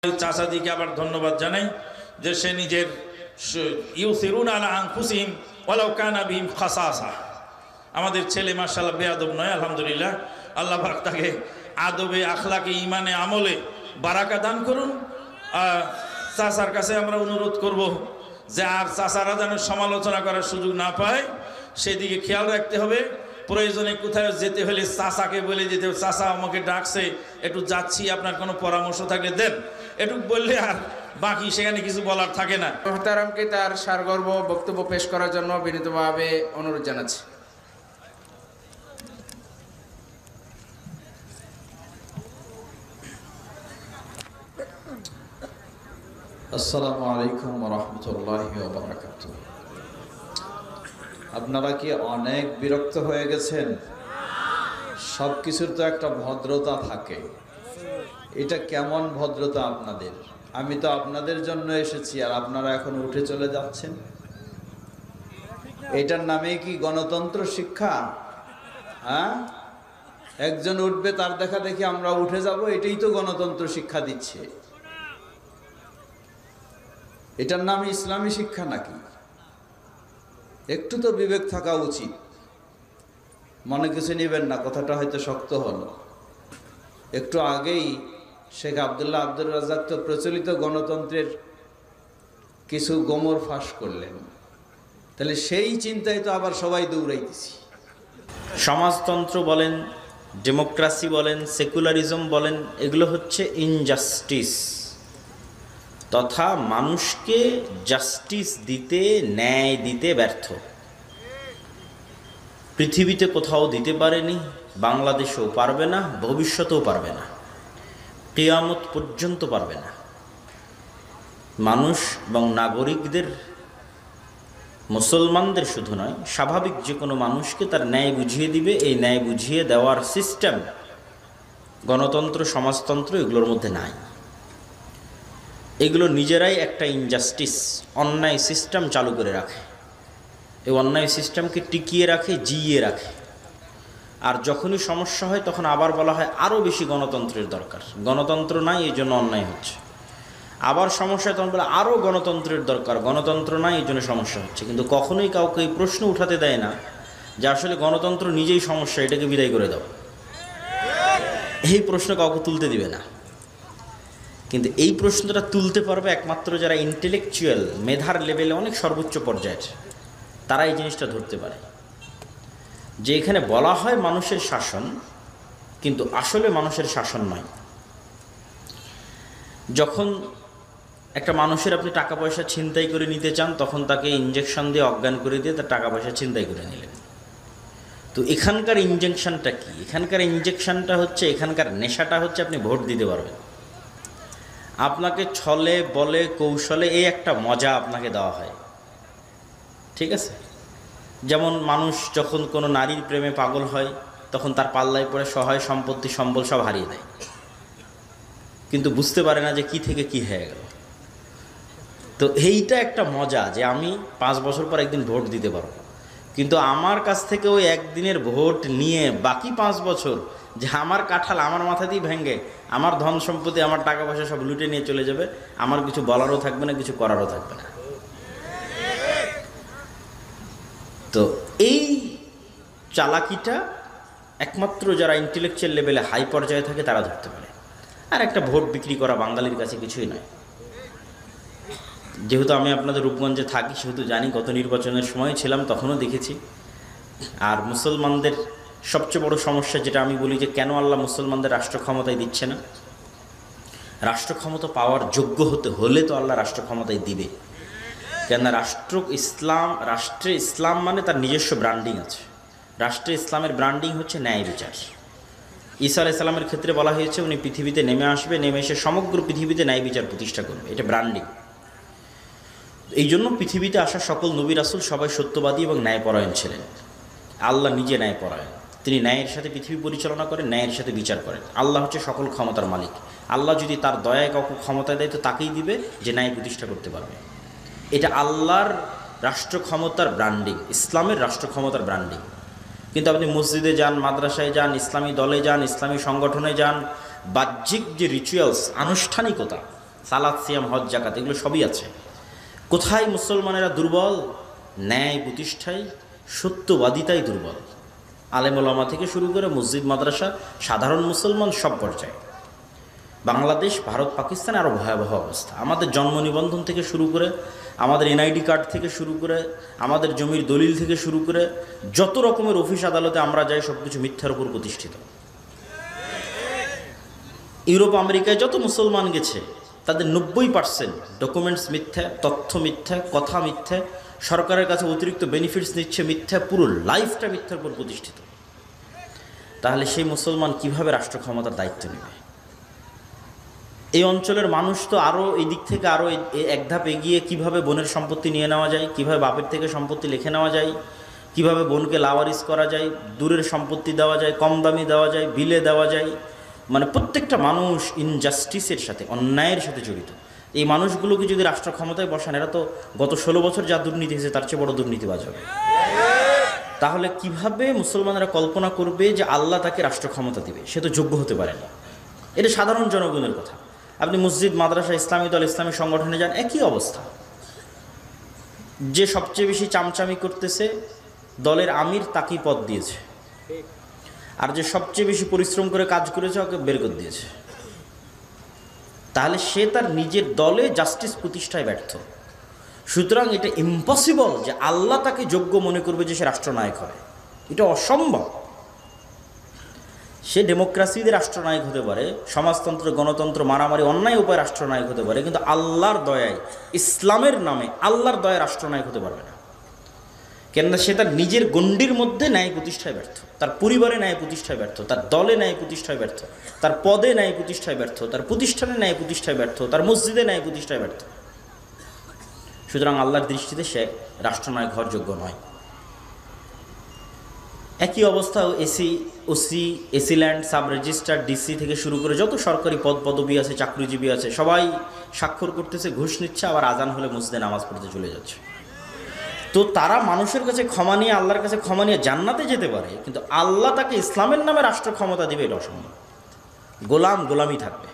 চাচাদিকে আবার ধন্যবাদ জানাই যে সে নিজের ইউসিরুনা আলা আনফুসিহিম ওয়ালাউ কানা বিহিম খাসাসা। আমাদের ছেলে মাশাআল্লাহ বেয়াদব নয়, আলহামদুলিল্লাহ। আল্লাহ পাক তাকে আদবে, আখলাকে, ইমানে, আমলে বারাকা দান করুন। চাচার কাছে আমরা অনুরোধ করব যে আর চাচারা যেন সমালোচনা করার সুযোগ না পায়, সেদিকে খেয়াল রাখতে হবে। প্রয়োজনে কোথায় যেতে হলে চাচাকে বলে যেতে হবে, চাচা আমাকে ডাকছে, একটু যাচ্ছি, আপনার কোনো পরামর্শ থাকলে দেন, একটু বললে আর বাকি সেখানে কিছু বলার থাকে না। মোহতারামকে তার সারগর্ভ বক্তব্য পেশ করার জন্য বিনীতভাবে অনুরোধ জানাচ্ছি। আসসালামু আলাইকুম ওয়া রাহমাতুল্লাহি ওয়া বারাকাতুহু। আপনারা কি অনেক বিরক্ত হয়ে গেছেন? সব কিছুর তো একটা ভদ্রতা থাকে। এটা কেমন ভদ্রতা আপনাদের? আমি তো আপনাদের জন্য এসেছি আর আপনারা এখন উঠে চলে যাচ্ছেন। এটার নামে কি গণতন্ত্র শিক্ষা? হ্যাঁ, একজন উঠবে, তার দেখা দেখি আমরা উঠে যাব, এটাই তো গণতন্ত্র শিক্ষা দিচ্ছে। এটার নাম ইসলামী শিক্ষা নাকি? একটু তো বিবেক থাকা উচিত। মনে কিছু নেবেন না, কথাটা হয়তো শক্ত হলো। একটু আগেই শেখ আব্দুল্লাহ আব্দুর রাজ্জাক তো প্রচলিত গণতন্ত্রের কিছু গোমর ফাঁস করলেন, তাহলে সেই চিন্তায় তো আবার সবাই দৌড়াইতেছি। সমাজতন্ত্র বলেন, ডেমোক্রেসি বলেন, সেকুলারিজম বলেন, এগুলো হচ্ছে ইনজাস্টিস, তথা মানুষকে জাস্টিস দিতে, ন্যায় দিতে ব্যর্থ। পৃথিবীতে কোথাও দিতে পারেনি, বাংলাদেশেও পারবে না, ভবিষ্যতেও পারবে না, কিয়ামত পর্যন্ত পারবে না। মানুষ এবং নাগরিকদের, মুসলমানদের শুধু নয়, স্বাভাবিক যে কোনো মানুষকে তার ন্যায় বুঝিয়ে দিবে। এই ন্যায় বুঝিয়ে দেওয়ার সিস্টেম গণতন্ত্র, সমাজতন্ত্র এগুলোর মধ্যে নাই। এগুলো নিজেরাই একটা ইনজাস্টিস, অন্যায় সিস্টেম চালু করে রাখে। এই অন্যায় সিস্টেমকে টিকিয়ে রাখে, জিইয়ে রাখে। আর যখনই সমস্যা হয় তখন আবার বলা হয় আরও বেশি গণতন্ত্রের দরকার, গণতন্ত্র নাই এই জন্য অন্যায় হচ্ছে। আবার সমস্যা হয় তখন বলে আরও গণতন্ত্রের দরকার, গণতন্ত্র নাই এই জন্য সমস্যা হচ্ছে। কিন্তু কখনোই কাউকে এই প্রশ্ন উঠাতে দেয় না যে আসলে গণতন্ত্র নিজেই সমস্যা, এটাকে বিদায় করে দাও। এই প্রশ্ন কাউকে তুলতে দিবে না। কিন্তু এই প্রশ্নটা তুলতে পারবে একমাত্র যারা ইন্টেলেকচুয়াল, মেধার লেভেলে অনেক সর্বোচ্চ পর্যায়ের, তারা এই জিনিসটা ধরতে পারে যে এখানে বলা হয় মানুষের শাসন, কিন্তু আসলে মানুষের শাসন নয়। যখন একটা মানুষের আপনি টাকা পয়সা ছিনতাই করে নিতে চান, তখন তাকে ইনজেকশন দিয়ে অজ্ঞান করে দিয়ে তার টাকা পয়সা ছিনতাই করে নিলেন। তো এখানকার ইনজেকশনটা কি? এখানকার ইনজেকশনটা হচ্ছে, এখানকার নেশাটা হচ্ছে আপনি ভোট দিতে পারবেন। আপনাকে ছলে বলে কৌশলে এই একটা মজা আপনাকে দেওয়া হয়, ঠিক আছে? যেমন মানুষ যখন কোনো নারীর প্রেমে পাগল হয়, তখন তার পাল্লায় পড়ে সহায় সম্পত্তি সম্বল সব হারিয়ে দেয়, কিন্তু বুঝতে পারে না যে কি থেকে কি হয়ে গেল। তো এইটা একটা মজা যে আমি 5 বছর পর একদিন ভোট দিতে পারবো, কিন্তু আমার কাছ থেকে ওই একদিনের ভোট নিয়ে বাকি 5 বছর যে আমার কাঁঠাল আমার মাথা দিয়ে ভেঙে আমার ধন সম্পত্তি, আমার টাকা পয়সা সব লুটে নিয়ে চলে যাবে, আমার কিছু বলারও থাকবে না, কিছু করারও থাকবে না। তো এই চালাকিটা একমাত্র যারা ইন্টেলেকচুয়াল লেভেলে হাই পর্যায়ে থাকে তারা ধরতে পারে। আর একটা ভোট বিক্রি করা বাঙালির কাছে কিছুই নয়। যেহেতু আমি আপনাদের রূপগঞ্জে থাকি, সেহেতু জানি, গত নির্বাচনের সময় ছিলাম, তখনও দেখেছি। আর মুসলমানদের সবচেয়ে বড় সমস্যা যেটা আমি বলি যে কেন আল্লাহ মুসলমানদের রাষ্ট্র ক্ষমতায় দিচ্ছে না, রাষ্ট্র ক্ষমতা পাওয়ার যোগ্য হতে হলে তো আল্লাহ রাষ্ট্র ক্ষমতায় দিবে। কেননা রাষ্ট্রে ইসলাম মানে তার নিজস্ব ব্র্যান্ডিং আছে। রাষ্ট্রে ইসলামের ব্র্যান্ডিং হচ্ছে ন্যায় বিচার। ঈসা আলাইহিস সালামের ক্ষেত্রে বলা হয়েছে উনি পৃথিবীতে নেমে আসবে, নেমে এসে সমগ্র পৃথিবীতে ন্যায় বিচার প্রতিষ্ঠা করবে, এটা ব্র্যান্ডিং। এই জন্য পৃথিবীতে আসা সকল নবী রাসূল সবাই সত্যবাদী এবং ন্যায়পরায়ণ ছিলেন। আল্লাহ নিজে ন্যায়পরায়ণ, তিনি ন্যায়ের সাথে পৃথিবী পরিচালনা করেন, ন্যায়ের সাথে বিচার করেন। আল্লাহ হচ্ছে সকল ক্ষমতার মালিক। আল্লাহ যদি তার দয়ায় কাউকে ক্ষমতা দেয় তো তাকেই দিবে যে ন্যায় প্রতিষ্ঠা করতে পারবে। এটা আল্লাহর রাষ্ট্র ক্ষমতার ব্র্যান্ডিং, ইসলামের রাষ্ট্র ক্ষমতার ব্র্যান্ডিং। কিন্তু আপনি মসজিদে যান, মাদ্রাসায় যান, ইসলামী দলে যান, ইসলামী সংগঠনে যান, বাহ্যিক যে রিচুয়ালস, আনুষ্ঠানিকতা, সালাত, সিয়াম, হজ, জাকাত এগুলো সবই আছে। কোথায় মুসলমানেরা দুর্বল? ন্যায় প্রতিষ্ঠায়, সত্যবাদিতাই দুর্বল। আলেম ওলামা থেকে শুরু করে মসজিদ মাদ্রাসা, সাধারণ মুসলমান সব পর্যায়ে। বাংলাদেশ, ভারত, পাকিস্তানে আরও ভয়াবহ অবস্থা। আমাদের জন্ম নিবন্ধন থেকে শুরু করে, আমাদের এনআইডি কার্ড থেকে শুরু করে, আমাদের জমির দলিল থেকে শুরু করে যত রকমের অফিস আদালতে আমরা যাই সব কিছু মিথ্যার উপর প্রতিষ্ঠিত। ইউরোপ আমেরিকায় যত মুসলমান গেছে তাদের 90% ডকুমেন্টস মিথ্যা, তথ্য মিথ্যা, কথা মিথ্যা, সরকারের কাছে অতিরিক্ত বেনিফিটস নিচ্ছে মিথ্যা, পুরো লাইফটা মিথ্যার উপর প্রতিষ্ঠিত। তাহলে সেই মুসলমান কিভাবে রাষ্ট্র ক্ষমতার দায়িত্ব নেবে? এই অঞ্চলের মানুষ তো আরও এই দিক থেকে আরও এক ধাপ এগিয়ে, কিভাবে বোনের সম্পত্তি নিয়ে নেওয়া যায়, কিভাবে বাপের থেকে সম্পত্তি লিখে নেওয়া যায়, কিভাবে বোনকে লাওয়ারিস করা যায়, দূরের সম্পত্তি দেওয়া যায়, কম দামি দেওয়া যায়, বিলে দেওয়া যায়। মানে প্রত্যেকটা মানুষ ইনজাস্টিসের সাথে, অন্যায়ের সাথে জড়িত। এই মানুষগুলোকে যদি রাষ্ট্র ক্ষমতায় বসান, এরা তো গত 16 বছর যা দুর্নীতি হয়েছে তার চেয়ে বড় দুর্নীতিবাজ হবে। তাহলে কিভাবে মুসলমানরা কল্পনা করবে যে আল্লাহ তাকে রাষ্ট্র ক্ষমতা দিবে? সে তো যোগ্য হতে পারে না। এটা সাধারণ জনগণের কথা। আপনি মসজিদ, মাদ্রাসা, ইসলামী দল, ইসলামী সংগঠনে যান, একই অবস্থা। যে সবচেয়ে বেশি চামচামি করতেছে দলের আমির, তাকেই পদ দিয়েছে। আর যে সবচেয়ে বেশি পরিশ্রম করে কাজ করেছে ওকে বের করে দিয়েছে। তাহলে সে তার নিজের দলে জাস্টিস প্রতিষ্ঠায় ব্যর্থ। সুতরাং এটা ইম্পসিবল যে আল্লাহ তাকে যোগ্য মনে করবে যে সে রাষ্ট্রনায়ক হবে। এটা অসম্ভব। সে ডেমোক্রেসিতে রাষ্ট্রনায়ক হতে পারে, সমাজতন্ত্র, গণতন্ত্র, মারামারি, অন্যায় উপায়ে রাষ্ট্রনায়ক হতে পারে, কিন্তু আল্লাহর দয়ায়, ইসলামের নামে আল্লাহর দয়ায় রাষ্ট্রনায়ক হতে পারবে না। কেননা সে তার নিজের গণ্ডির মধ্যে ন্যায় প্রতিষ্ঠায় ব্যর্থ, তার পরিবারে ন্যায় প্রতিষ্ঠায় ব্যর্থ, তার দলে ন্যায় প্রতিষ্ঠায় ব্যর্থ, তার পদে ন্যায় প্রতিষ্ঠায় ব্যর্থ, তার প্রতিষ্ঠানে ন্যায় প্রতিষ্ঠায় ব্যর্থ, তার মসজিদে ন্যায় প্রতিষ্ঠায় ব্যর্থ। সুতরাং আল্লাহর দৃষ্টিতে সে রাষ্ট্রনায়ক হওয়ার যোগ্য নয়। একই অবস্থা OC, AC land, sub registrar, DC থেকে শুরু করে যত সরকারি পদ পদবি আছে, চাকরিজীবী আছে, সবাই স্বাক্ষর করতেছে, ঘুষ নিচ্ছে, আবার আজান হলে মসজিদে নামাজ পড়তে চলে যাচ্ছে। তো তারা মানুষের কাছে ক্ষমা নিয়ে, আল্লাহর কাছে ক্ষমা নিয়ে জান্নাতে যেতে পারে, কিন্তু আল্লাহ তাকে ইসলামের নামে রাষ্ট্র ক্ষমতা দিবে এটা অসম্ভব। গোলামি থাকবে।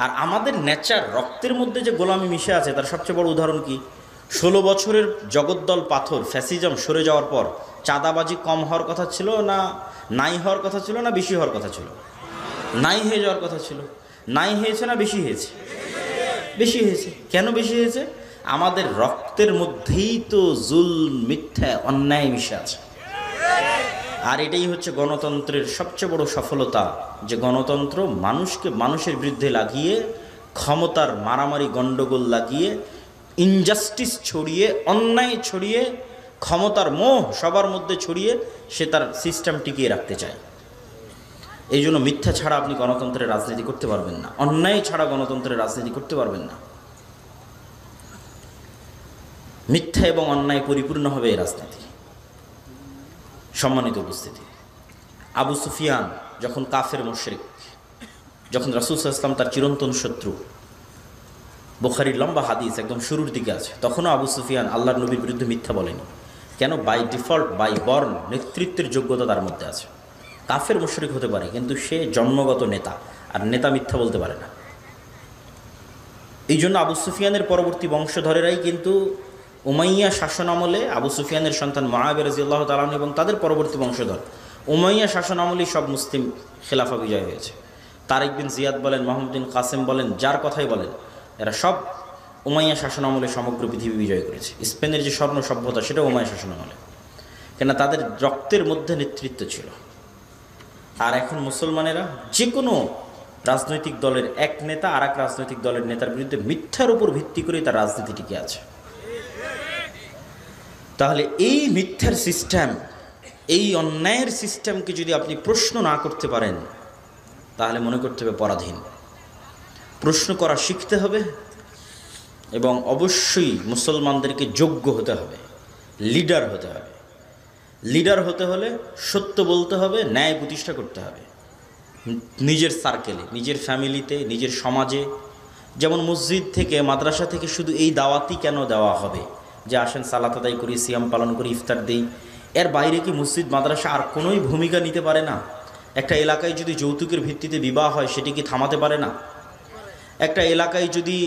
আর আমাদের নেচার, রক্তের মধ্যে যে গোলামি মিশে আছে তার সবচেয়ে বড় উদাহরণ কি? 16 বছরের জগদ্দল পাথর ফ্যাসিজম সরে যাওয়ার পর চাঁদাবাজি কম হওয়ার কথা ছিল না নাই হওয়ার কথা ছিল, না বেশি হওয়ার কথা ছিল? নাই হয়ে যাওয়ার কথা ছিল। নাই হয়েছে না বেশি হয়েছে? বেশি হয়েছে। কেন বেশি হয়েছে? আমাদের রক্তের মধ্যেই তো জুলম, মিথ্যা, অন্যায় মিশে আছে। আর এটাই হচ্ছে গণতন্ত্রের সবচেয়ে বড় সফলতা, যে গণতন্ত্র মানুষকে মানুষের বিরুদ্ধে লাগিয়ে, ক্ষমতার মারামারি গণ্ডগোল লাগিয়ে, ইনজাস্টিস ছড়িয়ে, অন্যায় ছড়িয়ে, ক্ষমতার মোহ সবার মধ্যে ছড়িয়ে সে তার সিস্টেম টিকিয়ে রাখতে চায়। এই জন্য মিথ্যা ছাড়া আপনি গণতন্ত্রের রাজনীতি করতে পারবেন না, অন্যায় ছাড়া গণতন্ত্রের রাজনীতি করতে পারবেন না। মিথ্যা এবং অন্যায় পরিপূর্ণ হবে এই রাজনীতি। সম্মানিত উপস্থিতি, আবু সুফিয়ান যখন কাফের মুশরিক, যখন রাসূল সাল্লাল্লাহু আলাইহি ওয়াসাল্লাম তার চিরন্তন শত্রু, বুখারীর লম্বা হাদিস একদম শুরুর দিকে আছে, তখনও আবু সুফিয়ান আল্লাহর নবীর বিরুদ্ধে মিথ্যা বলেনি। কেন? বাই ডিফল্ট, বাই বর্ন, নেতৃত্বের যোগ্যতা তার মধ্যে আছে। কাফের মুশরিক হতে পারে, কিন্তু সে জন্মগত নেতা, আর নেতা মিথ্যা বলতে পারে না। এই জন্য আবু সুফিয়ানের পরবর্তী বংশধরেরাই কিন্তু উমাইয়া শাসন আমলে, আবু সুফিয়ানের সন্তান মুআবিয়া রাদিয়াল্লাহু তাআলা আনহু এবং তাদের পরবর্তী বংশধর উমাইয়া শাসন আমলেই সব মুসলিম খেলাফা বিজয় হয়েছে। তারিক বিন জিয়াদ বলেন, মোহাম্মদ বিন কাসেম বলেন, যার কথাই বলেন, এরা সব উমাইয়া শাসন আমলে সমগ্র পৃথিবী বিজয় করেছে। স্পেনের যে স্বর্ণ সভ্যতা সেটা উমাইয়া শাসন আমলে, কেন তাদের রক্তের মধ্যে নেতৃত্ব ছিল। আর এখন মুসলমানেরা যে কোনো রাজনৈতিক দলের এক নেতা আর এক রাজনৈতিক দলের নেতার বিরুদ্ধে মিথ্যার উপর ভিত্তি করেই তার রাজনীতি টিকে আছে। তাহলে এই মিথ্যার সিস্টেম, এই অন্যায়ের সিস্টেমকে যদি আপনি প্রশ্ন না করতে পারেন, তাহলে মনে করতে হবে পরাধীন। প্রশ্ন করা শিখতে হবে এবং অবশ্যই মুসলমানদেরকে যোগ্য হতে হবে, লিডার হতে হবে। লিডার হতে হলে সত্য বলতে হবে, ন্যায় প্রতিষ্ঠা করতে হবে নিজের সার্কেলে, নিজের ফ্যামিলিতে, নিজের সমাজে। যেমন মসজিদ থেকে, মাদ্রাসা থেকে শুধু এই দাওয়াতই কেন দেওয়া হবে যে আসেন সালাত আদায় করি, সিয়াম পালন করি, ইফতার দিই? এর বাইরে কি মসজিদ মাদ্রাসা আর কোনোই ভূমিকা নিতে পারে না? একটা এলাকায় যদি যৌতুকের ভিত্তিতে বিবাহ হয় সেটি কি থামাতে পারে না? একটা এলাকায় যদি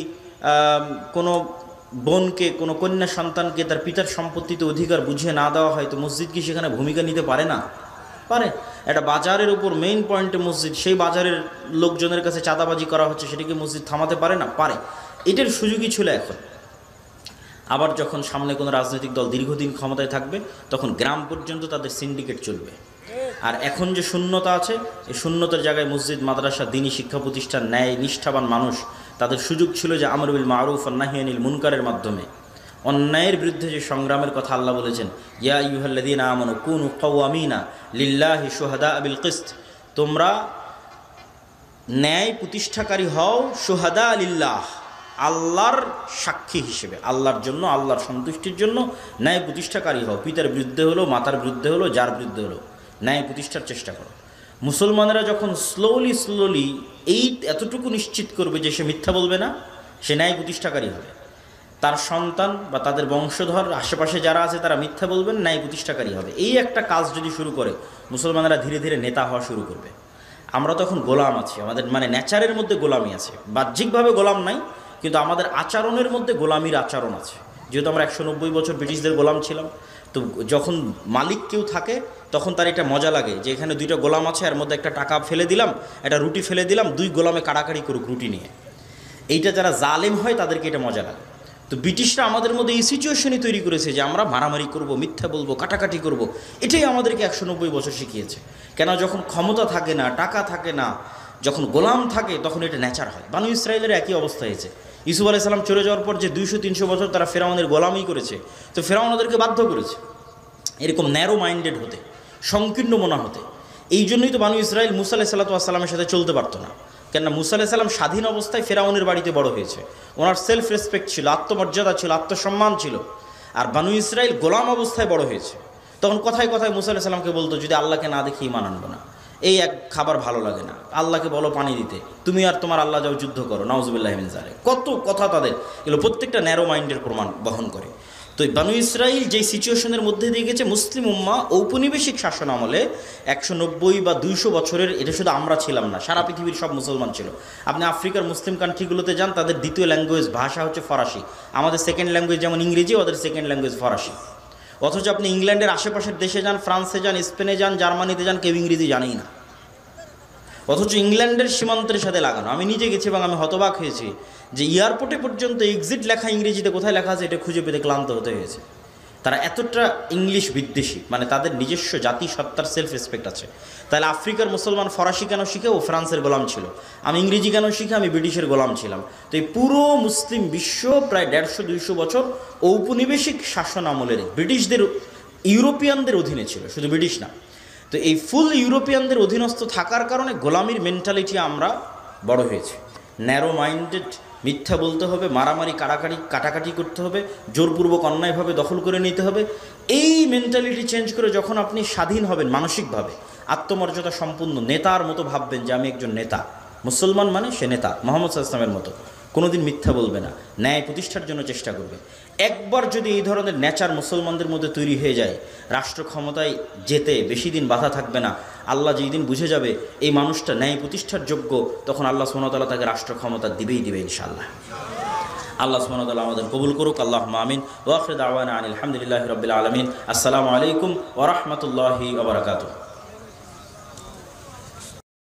কোনো বোনকে, কোনো কন্যা সন্তানকে তার পিতার সম্পত্তিতে অধিকার বুঝিয়ে না দেওয়া হয়, তো মসজিদ কি সেখানে ভূমিকা নিতে পারে না? পারে। একটা বাজারের উপর মেইন পয়েন্টে মসজিদ, সেই বাজারের লোকজনের কাছে চাঁদাবাজি করা হচ্ছে, সেটিকে মসজিদ থামাতে পারে না? পারে। এটার সুযোগই ছিল এখন। আবার যখন সামনে কোনো রাজনৈতিক দল দীর্ঘদিন ক্ষমতায় থাকবে, তখন গ্রাম পর্যন্ত তাদের সিন্ডিকেট চলবে। আর এখন যে শূন্যতা আছে, এই শূন্যতার জায়গায় মসজিদ, মাদ্রাসা, দ্বীনি শিক্ষা প্রতিষ্ঠান, ন্যায় নিষ্ঠাবান মানুষ, তাদের সুযোগ ছিল যে আমর বিল মারুফ আর নাহি আনিল মুনকারের মাধ্যমে অন্যায়ের বিরুদ্ধে যে সংগ্রামের কথা আল্লাহ বলেছেন, ইয়া আইয়ুহাল্লাযীনা আমানু কুনু কাওয়ামিনা লিল্লাহি শুহাদা বিল কিসত, তোমরা ন্যায় প্রতিষ্ঠাকারী হও, শুহাদা লিল্লাহ, আল্লাহর সাক্ষী হিসেবে, আল্লাহর জন্য, আল্লাহর সন্তুষ্টির জন্য ন্যায় প্রতিষ্ঠাকারী হও। পিতার বিরুদ্ধে হলো, মাতার বিরুদ্ধে হলো, যার বিরুদ্ধে হলো, ন্যায় প্রতিষ্ঠার চেষ্টা করো। মুসলমানেরা যখন স্লোলি এই এতটুকু নিশ্চিত করবে যে সে মিথ্যা বলবে না, সে ন্যায় প্রতিষ্ঠাকারী হবে, তার সন্তান বা তাদের বংশধর আশেপাশে যারা আছে তারা মিথ্যা বলবেন, ন্যায় প্রতিষ্ঠাকারী হবে, এই একটা কাজ যদি শুরু করে, মুসলমানেরা ধীরে ধীরে নেতা হওয়া শুরু করবে। আমরা তখন গোলাম আছি, আমাদের মানে নেচারের মধ্যে গোলামি আছে, বাহ্যিকভাবে গোলাম নাই, কিন্তু আমাদের আচরণের মধ্যে গোলামির আচরণ আছে। যেহেতু আমরা 190 বছর ব্রিটিশদের গোলাম ছিলাম, তো যখন মালিক কেউ থাকে তখন তার এটা মজা লাগে যে এখানে দুইটা গোলাম আছে, এর মধ্যে একটা টাকা ফেলে দিলাম, একটা রুটি ফেলে দিলাম, দুই গোলামে কাড়াকাড়ি করুক রুটি নিয়ে। এইটা যারা জালেম হয় তাদেরকে এটা মজা লাগে। তো ব্রিটিশরা আমাদের মধ্যে এই সিচুয়েশনই তৈরি করেছে যে আমরা মারামারি করব, মিথ্যা বলবো, কাটাকাটি করব। এটাই আমাদেরকে 190 বছর শিখিয়েছে। কেন? যখন ক্ষমতা থাকে না, টাকা থাকে না, যখন গোলাম থাকে, তখন এটা নেচার হয়। বানু ইসরায়েলের একই অবস্থা হয়েছে। ইউসুফ আলাইহিস সালাম চলে যাওয়ার পর যে 200-300 বছর তারা ফেরাউনের গোলামি করেছে, তো ফেরাউন ওদেরকে বাধ্য করেছে এরকম ন্যারো মাইন্ডেড হতে, সংকীর্ণ মনা হতে। এই জন্যই তো বানু ইসরায়েল মুসা আলাইহিস সালামের সাথে চলতে পারতো না। কেননা মুসা আলাইহিস সালাম স্বাধীন অবস্থায় ফেরাউনের বাড়িতে বড় হয়েছে, ওনার সেলফ রেসপেক্ট ছিল, আত্মমর্যাদা ছিল, আত্মসম্মান ছিল। আর বানু ইসরায়েল গোলাম অবস্থায় বড় হয়েছে। তখন কথায় কথায় মুসা আলাইহিস সালামকে বলতো, যদি আল্লাহকে না দেখি ঈমান আনবো না, এই এক খাবার ভালো লাগে না, আল্লাহকে বলো পানি দিতে, তুমি আর তোমার আল্লাহ যাও যুদ্ধ করো, নাউজুবিল্লাহি মিন যালিক। কত কথা তাদের, এগুলো প্রত্যেকটা ন্যারো মাইন্ডের প্রমাণ বহন করে। তো বানু ইসরাইল যেই সিচুয়েশনের মধ্যে দিয়ে গেছে, মুসলিম উম্মাহ ঔপনিবেশিক শাসন আমলে 190 বা 200 বছরের, এটা শুধু আমরা ছিলাম না, সারা পৃথিবীর সব মুসলমান ছিল। আপনি আফ্রিকার মুসলিম কান্ট্রিগুলোতে যান, তাদের দ্বিতীয় ল্যাঙ্গুয়েজ ভাষা হচ্ছে ফরাসি। আমাদের সেকেন্ড ল্যাঙ্গুয়েজ যেমন ইংরেজি, ওদের সেকেন্ড ল্যাঙ্গুয়েজ ফরাসি। অথচ আপনি ইংল্যান্ডের আশেপাশের দেশে যান, ফ্রান্সে যান, স্পেনে যান, জার্মানিতে যান, কেউ ইংরেজি জানেই না। অথচ ইংল্যান্ডের সীমান্তের সাথে লাগানো। আমি নিজে গেছি এবং আমি হতবাক হয়েছি যে এয়ারপোর্টে পর্যন্ত এক্সিট লেখা ইংরেজিতে, কোথায় লেখা আছে এটা খুঁজে পেতে ক্লান্ত হতে হয়েছে। তারা এতটা ইংলিশ বিদ্বেষী, মানে তাদের নিজস্ব জাতিসত্তার সেলফ রেসপেক্ট আছে। তাহলে আফ্রিকার মুসলমান ফরাসি কেন শিখে? ও ফ্রান্সের গোলাম ছিল। আমি ইংরেজি কেন শিখে? আমি ব্রিটিশের গোলাম ছিলাম। তো এই পুরো মুসলিম বিশ্ব প্রায় 150-200 বছর ঔপনিবেশিক শাসন আমলের ব্রিটিশদের, ইউরোপিয়ানদের অধীনে ছিল, শুধু ব্রিটিশ না। তো এই ফুল ইউরোপিয়ানদের অধীনস্থ থাকার কারণে গোলামির মেন্টালিটি আমরা বড় হয়েছে। ন্যারো মাইন্ডেড, মিথ্যা বলতে হবে, মারামারি কাটাকাটি করতে হবে, জোরপূর্বক অন্যায়ভাবে দখল করে নিতে হবে। এই মেন্টালিটি চেঞ্জ করে যখন আপনি স্বাধীন হবেন মানসিকভাবে, আত্মমর্যাদা সম্পূর্ণ নেতার মতো ভাববেন যে আমি একজন নেতা, মুসলমান মানে সে নেতা, মুহাম্মদ সাল্লাল্লাহু আলাইহি ওয়াসাল্লামের মতো কোনোদিন মিথ্যা বলবে না, ন্যায় প্রতিষ্ঠার জন্য চেষ্টা করবে। একবার যদি এই ধরনের নেচার মুসলমানদের মধ্যে তৈরি হয়ে যায়, রাষ্ট্র ক্ষমতায় যেতে বেশি দিন বাধা থাকবে না। আল্লাহ যেই দিন বুঝে যাবে এই মানুষটা ন্যায় প্রতিষ্ঠার যোগ্য, তখন আল্লাহ সুবহানাহু ওয়া তাআলা তাকে রাষ্ট্র ক্ষমতা দিবে ইনশাআল্লাহ। আল্লাহ সুবহানাহু ওয়া তাআলা আমাদের কবুল করুক। আল্লাহুম্মা আমিন। ওয়া আখিরু দাওয়ানা আনিল হামদুলিল্লাহি রাব্বিল আলামিন। আসসালামু আলাইকুম ওয়া রাহমাতুল্লাহি ওয়া বারাকাতুহু।